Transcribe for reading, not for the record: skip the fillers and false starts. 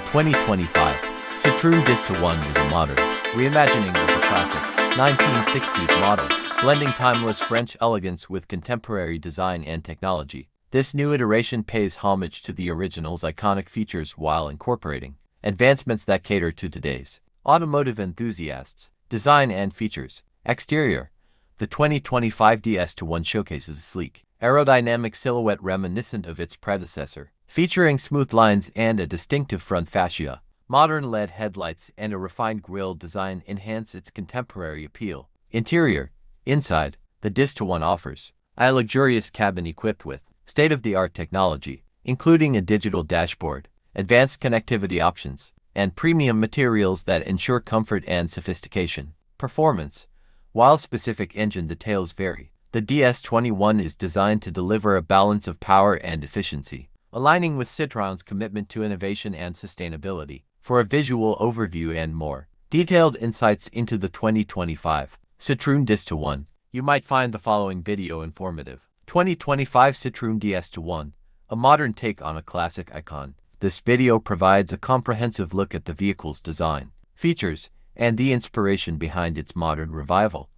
2025 Citroen DS21 is a modern reimagining of the classic 1960s model, blending timeless French elegance with contemporary design and technology. This new iteration pays homage to the original's iconic features while incorporating advancements that cater to today's automotive enthusiasts. Design and features. Exterior. The 2025 DS21 showcases a sleek, aerodynamic silhouette reminiscent of its predecessor, featuring smooth lines and a distinctive front fascia. Modern LED headlights and a refined grille design enhance its contemporary appeal. Interior. Inside, the DS21 offers a luxurious cabin equipped with state-of-the-art technology, including a digital dashboard, advanced connectivity options, and premium materials that ensure comfort and sophistication. Performance. While specific engine details vary, the DS21 is designed to deliver a balance of power and efficiency, aligning with Citroen's commitment to innovation and sustainability. For a visual overview and more detailed insights into the 2025 Citroen DS21, you might find the following video informative. 2025 Citroen DS21, a modern take on a classic icon. This video provides a comprehensive look at the vehicle's design, features, and the inspiration behind its modern revival.